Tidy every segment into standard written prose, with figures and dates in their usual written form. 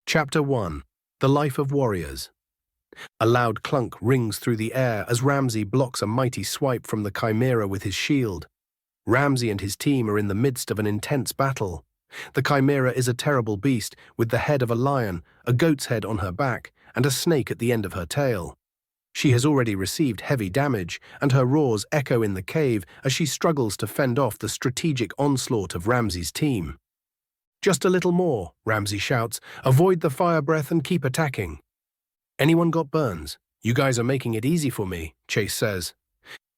Chapter 1. The Life of Warriors. A loud clunk rings through the air as Ramsay blocks a mighty swipe from the chimera with his shield. Ramsay and his team are in the midst of an intense battle. The chimera is a terrible beast with the head of a lion, a goat's head on her back, and a snake at the end of her tail. She has already received heavy damage, and her roars echo in the cave as she struggles to fend off the strategic onslaught of Ramsay's team. "Just a little more," Ramsay shouts. "Avoid the fire breath and keep attacking." "Anyone got burns? You guys are making it easy for me," Chase says.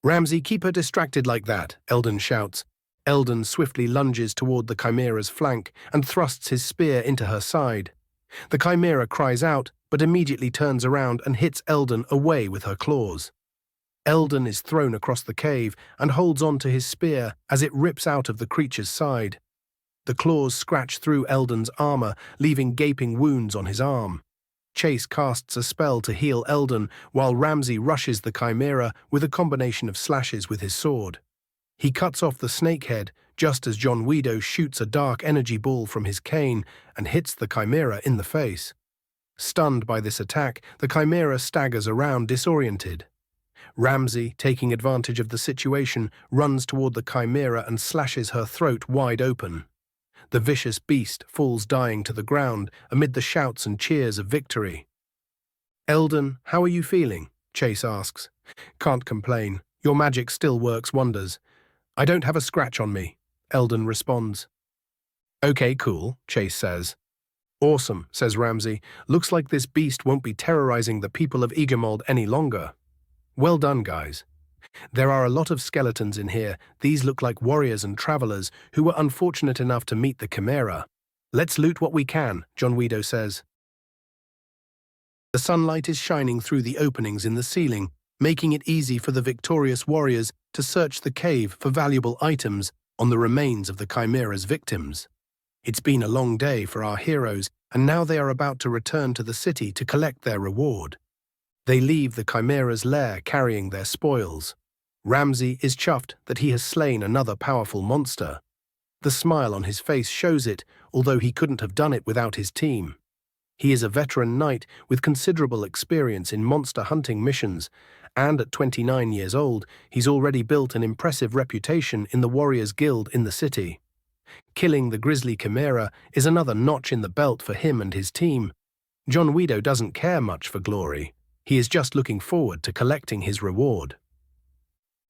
"Ramsay, keep her distracted like that," Eldon shouts. Eldon swiftly lunges toward the chimera's flank and thrusts his spear into her side. The chimera cries out, but immediately turns around and hits Eldon away with her claws. Eldon is thrown across the cave and holds on to his spear as it rips out of the creature's side. The claws scratch through Eldon's armor, leaving gaping wounds on his arm. Chase casts a spell to heal Eldon, while Ramsay rushes the chimera with a combination of slashes with his sword. He cuts off the snake head just as John Weedo shoots a dark energy ball from his cane and hits the chimera in the face. Stunned by this attack, the chimera staggers around disoriented. Ramsay, taking advantage of the situation, runs toward the chimera and slashes her throat wide open. The vicious beast falls dying to the ground amid the shouts and cheers of victory. "Eldon, how are you feeling?" Chase asks. "Can't complain. Your magic still works wonders. I don't have a scratch on me," Eldon responds. "Okay, cool," Chase says. "Awesome," says Ramsay. "Looks like this beast won't be terrorizing the people of Egermold any longer. Well done, guys. There are a lot of skeletons in here. These look like warriors and travelers who were unfortunate enough to meet the chimera. Let's loot what we can," John Weedo says. The sunlight is shining through the openings in the ceiling, making it easy for the victorious warriors to search the cave for valuable items on the remains of the chimera's victims. It's been a long day for our heroes, and now they are about to return to the city to collect their reward. They leave the chimera's lair carrying their spoils. Ramsay is chuffed that he has slain another powerful monster. The smile on his face shows it, although he couldn't have done it without his team. He is a veteran knight with considerable experience in monster hunting missions, and at 29 years old, he's already built an impressive reputation in the Warriors Guild in the city. Killing the grisly chimera is another notch in the belt for him and his team. John Weedo doesn't care much for glory. He is just looking forward to collecting his reward.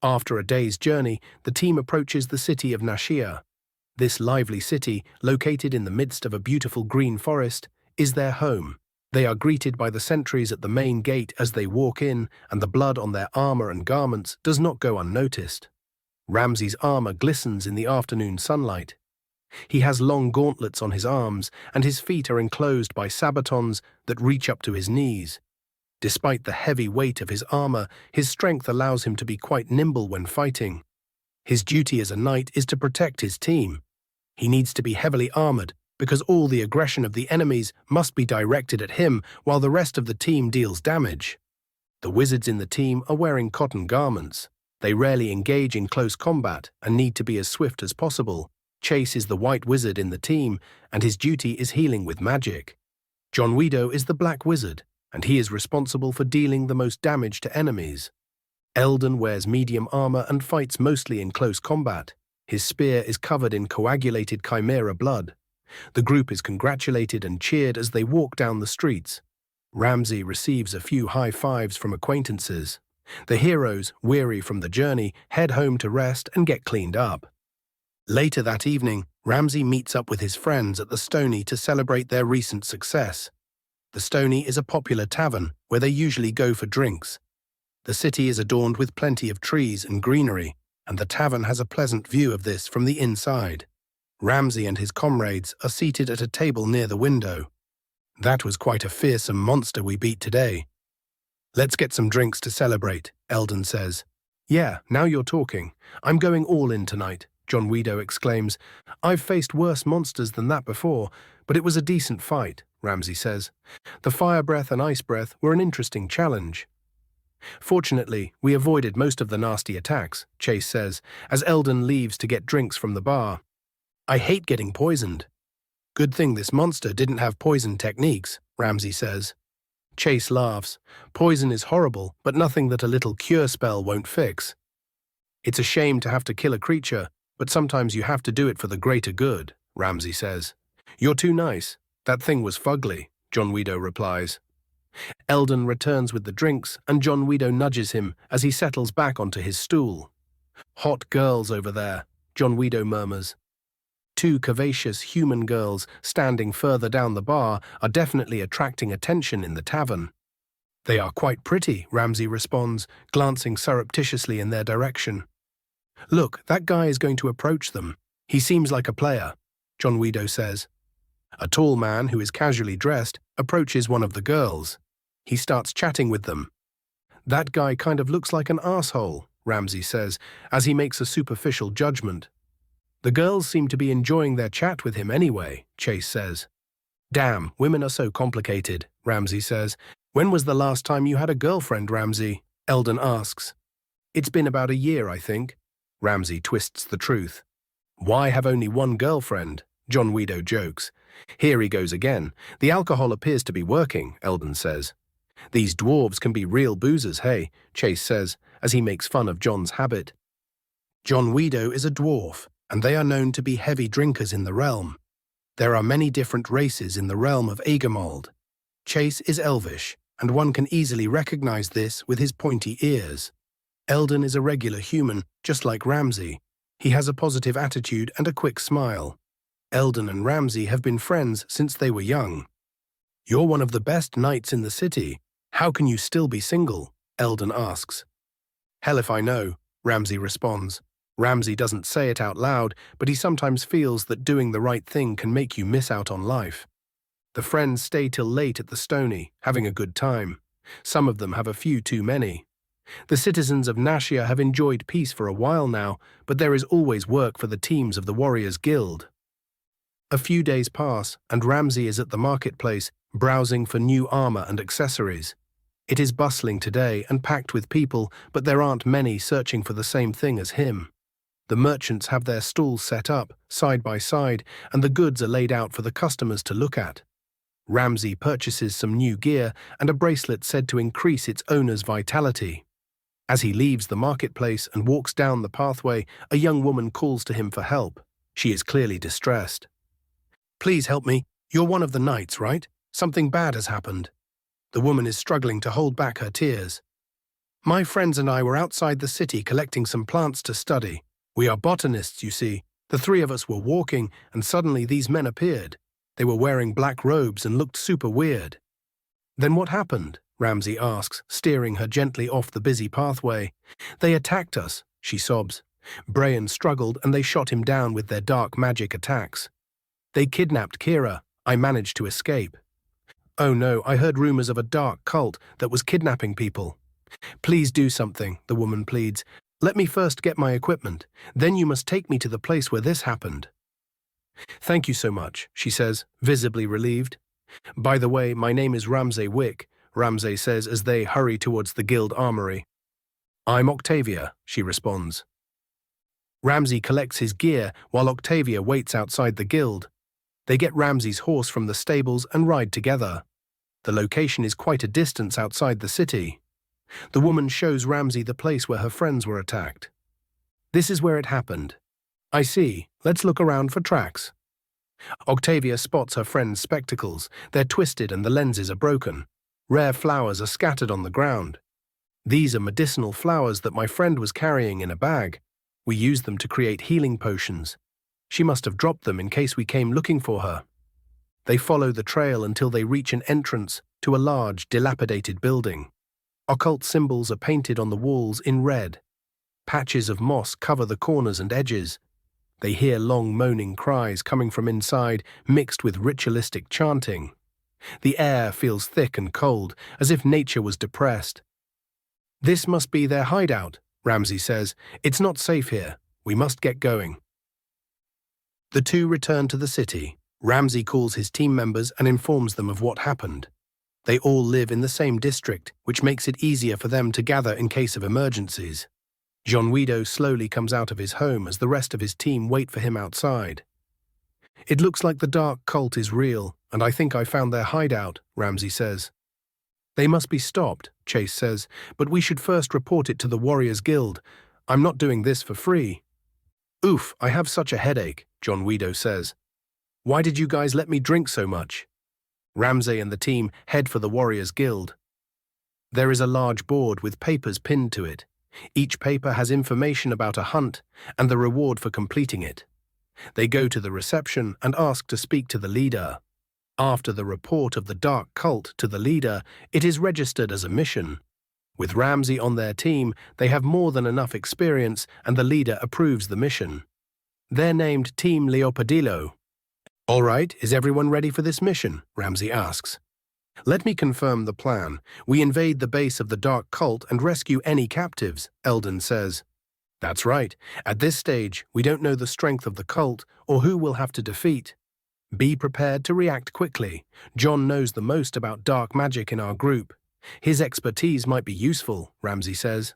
After a day's journey, the team approaches the city of Nasia. This lively city, located in the midst of a beautiful green forest, is their home. They are greeted by the sentries at the main gate as they walk in, and the blood on their armor and garments does not go unnoticed. Ramsay's armor glistens in the afternoon sunlight. He has long gauntlets on his arms, and his feet are enclosed by sabatons that reach up to his knees. Despite the heavy weight of his armor, his strength allows him to be quite nimble when fighting. His duty as a knight is to protect his team. He needs to be heavily armored because all the aggression of the enemies must be directed at him while the rest of the team deals damage. The wizards in the team are wearing cotton garments. They rarely engage in close combat and need to be as swift as possible. Chase is the white wizard in the team, and his duty is healing with magic. John Weedo is the black wizard, and he is responsible for dealing the most damage to enemies. Eldon wears medium armor and fights mostly in close combat. His spear is covered in coagulated chimera blood. The group is congratulated and cheered as they walk down the streets. Ramsay receives a few high fives from acquaintances. The heroes, weary from the journey, head home to rest and get cleaned up. Later that evening, Ramsay meets up with his friends at the Stony to celebrate their recent success. The Stony is a popular tavern where they usually go for drinks. The city is adorned with plenty of trees and greenery, and the tavern has a pleasant view of this from the inside. Ramsay and his comrades are seated at a table near the window. "That was quite a fearsome monster we beat today." "Let's get some drinks to celebrate," Eldon says. "Yeah, now you're talking. I'm going all in tonight," John Weedo exclaims. "I've faced worse monsters than that before, but it was a decent fight," Ramsay says. "The fire breath and ice breath were an interesting challenge." "Fortunately, we avoided most of the nasty attacks," Chase says, as Eldon leaves to get drinks from the bar. "I hate getting poisoned." Good thing this monster didn't have poison techniques, Ramsay says. Chase laughs. Poison is horrible, but nothing that a little cure spell won't fix. It's a shame to have to kill a creature, but sometimes you have to do it for the greater good, Ramsay says. You're too nice. That thing was fugly, John Weedo replies. Eldon returns with the drinks, and John Weedo nudges him as he settles back onto his stool. Hot girls over there, John Weedo murmurs. Two curvaceous human girls standing further down the bar are definitely attracting attention in the tavern. They are quite pretty, Ramsay responds, glancing surreptitiously in their direction. Look, that guy is going to approach them. He seems like a player, John Weedo says. A tall man who is casually dressed approaches one of the girls. He starts chatting with them. That guy kind of looks like an asshole, Ramsay says, as he makes a superficial judgment. The girls seem to be enjoying their chat with him anyway, Chase says. Damn, women are so complicated, Ramsay says. When was the last time you had a girlfriend, Ramsay? Eldon asks. It's been about a year, I think. Ramsay twists the truth. Why have only one girlfriend? John Weedo jokes. Here he goes again. The alcohol appears to be working, Eldon says. These dwarves can be real boozers, hey, Chase says, as he makes fun of John's habit. John Weedo is a dwarf, and they are known to be heavy drinkers in the realm. There are many different races in the realm of Agermold. Chase is elvish, and one can easily recognize this with his pointy ears. Eldon is a regular human, just like Ramsay. He has a positive attitude and a quick smile. Eldon and Ramsay have been friends since they were young. You're one of the best knights in the city. How can you still be single? Eldon asks. Hell if I know, Ramsay responds. Ramsay doesn't say it out loud, but he sometimes feels that doing the right thing can make you miss out on life. The friends stay till late at the Stony, having a good time. Some of them have a few too many. The citizens of Nasia have enjoyed peace for a while now, but there is always work for the teams of the Warriors Guild. A few days pass, and Ramsay is at the marketplace, browsing for new armor and accessories. It is bustling today and packed with people, but there aren't many searching for the same thing as him. The merchants have their stalls set up, side by side, and the goods are laid out for the customers to look at. Ramsay purchases some new gear and a bracelet said to increase its owner's vitality. As he leaves the marketplace and walks down the pathway, a young woman calls to him for help. She is clearly distressed. Please help me. You're one of the knights, right? Something bad has happened. The woman is struggling to hold back her tears. My friends and I were outside the city collecting some plants to study. We are botanists, you see. The three of us were walking, and suddenly these men appeared. They were wearing black robes and looked super weird. Then what happened? Ramsay asks, steering her gently off the busy pathway. They attacked us, she sobs. Brian struggled and they shot him down with their dark magic attacks. They kidnapped Kira. I managed to escape. Oh no, I heard rumors of a dark cult that was kidnapping people. Please do something, the woman pleads. Let me first get my equipment. Then you must take me to the place where this happened. Thank you so much, she says, visibly relieved. By the way, my name is Ramsay Wick, Ramsay says as they hurry towards the guild armory. I'm Octavia, she responds. Ramsay collects his gear while Octavia waits outside the guild. They get Ramsay's horse from the stables and ride together. The location is quite a distance outside the city. The woman shows Ramsay the place where her friends were attacked. This is where it happened. I see. Let's look around for tracks. Octavia spots her friend's spectacles. They're twisted and the lenses are broken. Rare flowers are scattered on the ground. These are medicinal flowers that my friend was carrying in a bag. We used them to create healing potions. She must have dropped them in case we came looking for her. They follow the trail until they reach an entrance to a large, dilapidated building. Occult symbols are painted on the walls in red. Patches of moss cover the corners and edges. They hear long moaning cries coming from inside, mixed with ritualistic chanting. The air feels thick and cold, as if nature was depressed. This must be their hideout, Ramsay says. It's not safe here. We must get going. The two return to the city. Ramsay calls his team members and informs them of what happened. They all live in the same district, which makes it easier for them to gather in case of emergencies. John Weedo slowly comes out of his home as the rest of his team wait for him outside. It looks like the dark cult is real, and I think I found their hideout, Ramsay says. They must be stopped, Chase says, but we should first report it to the Warriors Guild. I'm not doing this for free. Oof, I have such a headache, John Weedo says. Why did you guys let me drink so much? Ramsay and the team head for the Warriors Guild. There is a large board with papers pinned to it. Each paper has information about a hunt and the reward for completing it. They go to the reception and ask to speak to the leader. After the report of the dark cult to the leader, it is registered as a mission. With Ramsay on their team, they have more than enough experience and the leader approves the mission. They're named Team Leopadillo. All right, is everyone ready for this mission? Ramsay asks. Let me confirm the plan. We invade the base of the dark cult and rescue any captives, Eldon says. That's right. At this stage, we don't know the strength of the cult or who we'll have to defeat. Be prepared to react quickly. John knows the most about dark magic in our group. His expertise might be useful, Ramsay says.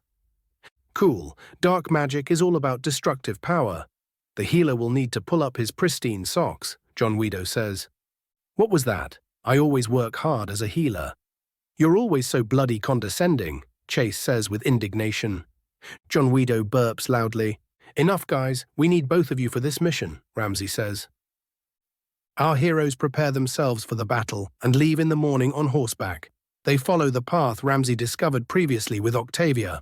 Cool. Dark magic is all about destructive power. The healer will need to pull up his pristine socks, John Weedo says. What was that? I always work hard as a healer. You're always so bloody condescending, Chase says with indignation. John Weedo burps loudly. Enough, guys. We need both of you for this mission, Ramsay says. Our heroes prepare themselves for the battle and leave in the morning on horseback. They follow the path Ramsay discovered previously with Octavia.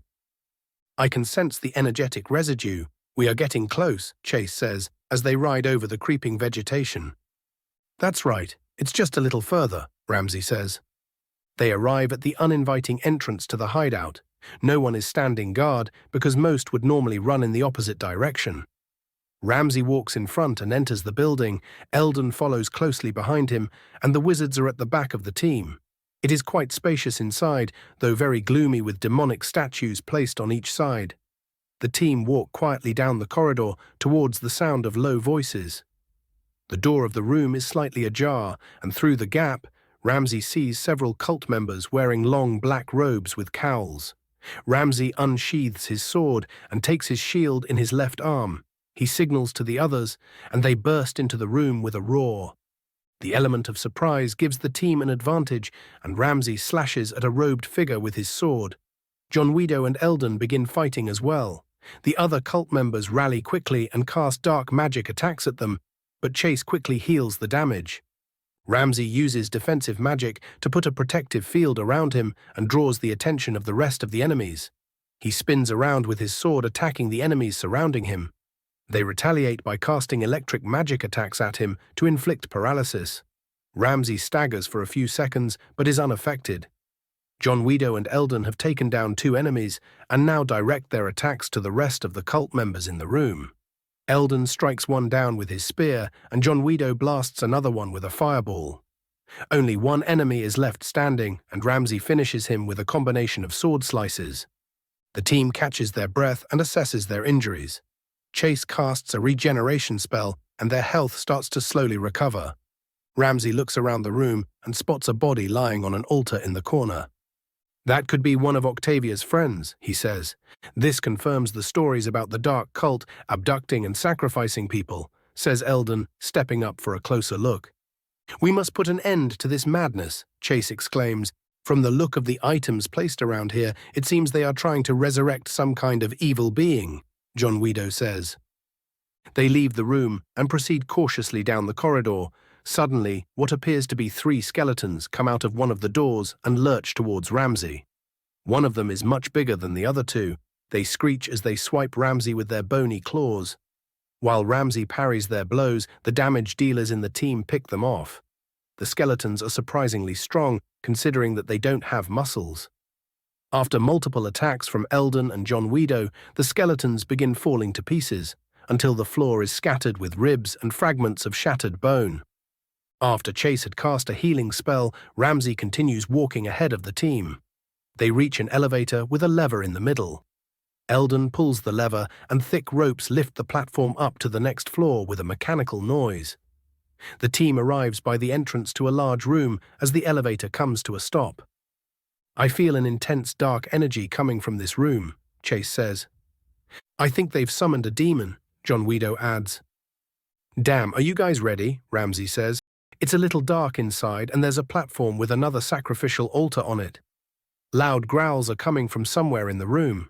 I can sense the energetic residue. We are getting close, Chase says, as they ride over the creeping vegetation. That's right. It's just a little further, Ramsay says. They arrive at the uninviting entrance to the hideout. No one is standing guard because most would normally run in the opposite direction. Ramsay walks in front and enters the building. Eldon follows closely behind him, and the wizards are at the back of the team. It is quite spacious inside, though very gloomy with demonic statues placed on each side. The team walk quietly down the corridor towards the sound of low voices. The door of the room is slightly ajar, and through the gap, Ramsay sees several cult members wearing long black robes with cowls. Ramsay unsheathes his sword and takes his shield in his left arm. He signals to the others, and they burst into the room with a roar. The element of surprise gives the team an advantage, and Ramsay slashes at a robed figure with his sword. John Weedo and Eldon begin fighting as well. The other cult members rally quickly and cast dark magic attacks at them, but Chase quickly heals the damage. Ramsay uses defensive magic to put a protective field around him and draws the attention of the rest of the enemies. He spins around with his sword attacking the enemies surrounding him. They retaliate by casting electric magic attacks at him to inflict paralysis. Ramsay staggers for a few seconds but is unaffected. John Weedo and Eldon have taken down 2 enemies and now direct their attacks to the rest of the cult members in the room. Eldon strikes one down with his spear, and John Weedo blasts another one with a fireball. Only one enemy is left standing, and Ramsay finishes him with a combination of sword slices. The team catches their breath and assesses their injuries. Chase casts a regeneration spell, and their health starts to slowly recover. Ramsay looks around the room and spots a body lying on an altar in the corner. That could be one of Octavia's friends, he says. This confirms the stories about the dark cult abducting and sacrificing people, says Eldon, stepping up for a closer look. We must put an end to this madness, Chase exclaims. From the look of the items placed around here, it seems they are trying to resurrect some kind of evil being, John Weedo says. They leave the room and proceed cautiously down the corridor. Suddenly, what appears to be 3 skeletons come out of one of the doors and lurch towards Ramsay. One of them is much bigger than the other 2. They screech as they swipe Ramsay with their bony claws. While Ramsay parries their blows, the damage dealers in the team pick them off. The skeletons are surprisingly strong, considering that they don't have muscles. After multiple attacks from Eldon and John Weedo, the skeletons begin falling to pieces, until the floor is scattered with ribs and fragments of shattered bone. After Chase had cast a healing spell, Ramsay continues walking ahead of the team. They reach an elevator with a lever in the middle. Eldon pulls the lever, and thick ropes lift the platform up to the next floor with a mechanical noise. The team arrives by the entrance to a large room as the elevator comes to a stop. I feel an intense dark energy coming from this room, Chase says. I think they've summoned a demon, John Weedo adds. Damn, are you guys ready? Ramsay says. It's a little dark inside and there's a platform with another sacrificial altar on it. Loud growls are coming from somewhere in the room.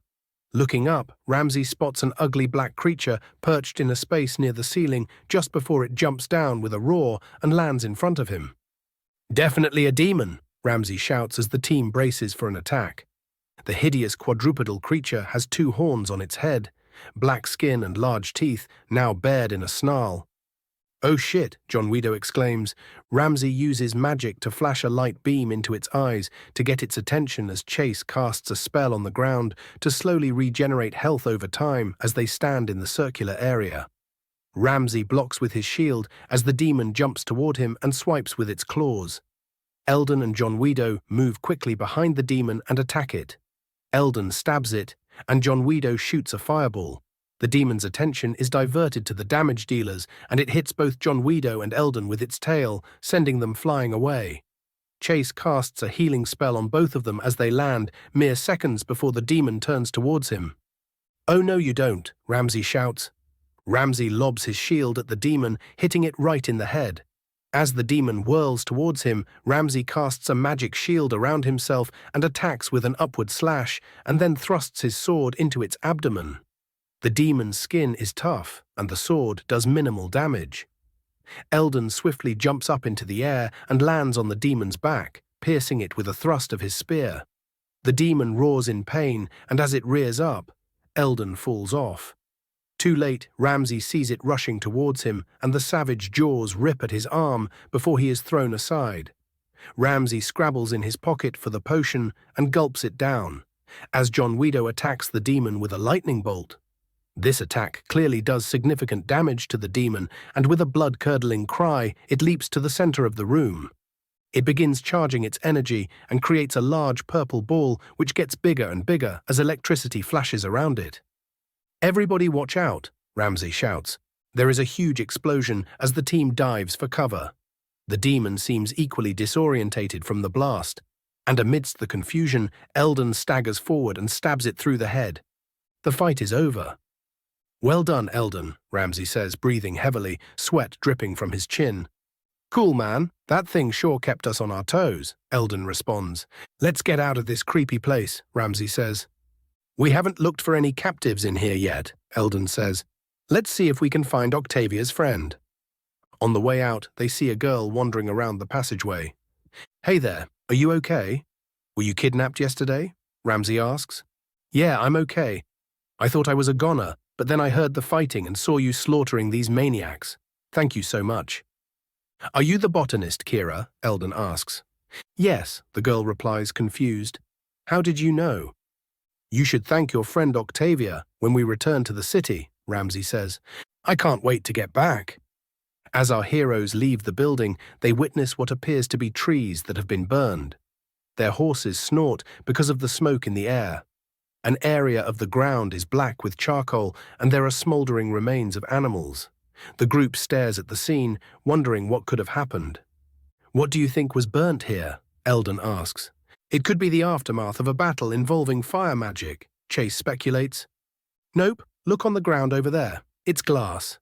Looking up, Ramsay spots an ugly black creature perched in a space near the ceiling just before it jumps down with a roar and lands in front of him. Definitely a demon, Ramsay shouts as the team braces for an attack. The hideous quadrupedal creature has 2 horns on its head, black skin and large teeth, now bared in a snarl. Oh shit, John Guido exclaims. Ramsay uses magic to flash a light beam into its eyes to get its attention as Chase casts a spell on the ground to slowly regenerate health over time as they stand in the circular area. Ramsay blocks with his shield as the demon jumps toward him and swipes with its claws. Eldon and John Guido move quickly behind the demon and attack it. Eldon stabs it, and John Guido shoots a fireball. The demon's attention is diverted to the damage dealers, and it hits both John Guido and Eldon with its tail, sending them flying away. Chase casts a healing spell on both of them as they land, mere seconds before the demon turns towards him. Oh no you don't, Ramsay shouts. Ramsay lobs his shield at the demon, hitting it right in the head. As the demon whirls towards him, Ramsay casts a magic shield around himself and attacks with an upward slash, and then thrusts his sword into its abdomen. The demon's skin is tough, and the sword does minimal damage. Eldon swiftly jumps up into the air and lands on the demon's back, piercing it with a thrust of his spear. The demon roars in pain, and as it rears up, Eldon falls off. Too late, Ramsay sees it rushing towards him, and the savage jaws rip at his arm before he is thrown aside. Ramsay scrabbles in his pocket for the potion and gulps it down, as John Guido attacks the demon with a lightning bolt. This attack clearly does significant damage to the demon, and with a blood-curdling cry, it leaps to the center of the room. It begins charging its energy and creates a large purple ball which gets bigger and bigger as electricity flashes around it. Everybody watch out, Ramsay shouts. There is a huge explosion as the team dives for cover. The demon seems equally disorientated from the blast, and amidst the confusion, Eldon staggers forward and stabs it through the head. The fight is over. Well done, Eldon, Ramsay says, breathing heavily, sweat dripping from his chin. Cool, man. That thing sure kept us on our toes, Eldon responds. Let's get out of this creepy place, Ramsay says. We haven't looked for any captives in here yet, Eldon says. Let's see if we can find Octavia's friend. On the way out, they see a girl wandering around the passageway. Hey there, are you okay? Were you kidnapped yesterday? Ramsay asks. Yeah, I'm okay. I thought I was a goner, but then I heard the fighting and saw you slaughtering these maniacs. Thank you so much. Are you the botanist, Kira? Eldon asks. Yes, the girl replies, confused. How did you know? You should thank your friend Octavia when we return to the city, Ramsay says. I can't wait to get back. As our heroes leave the building, they witness what appears to be trees that have been burned. Their horses snort because of the smoke in the air. An area of the ground is black with charcoal, and there are smoldering remains of animals. The group stares at the scene, wondering what could have happened. What do you think was burnt here? Eldon asks. It could be the aftermath of a battle involving fire magic, Chase speculates. Nope, look on the ground over there. It's glass.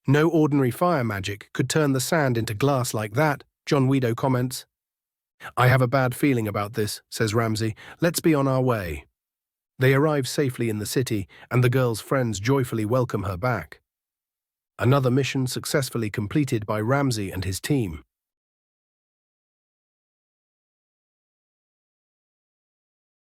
No ordinary fire magic could turn the sand into glass like that, John Guido comments. I have a bad feeling about this, says Ramsay. Let's be on our way. They arrive safely in the city, and the girl's friends joyfully welcome her back. Another mission successfully completed by Ramsay and his team.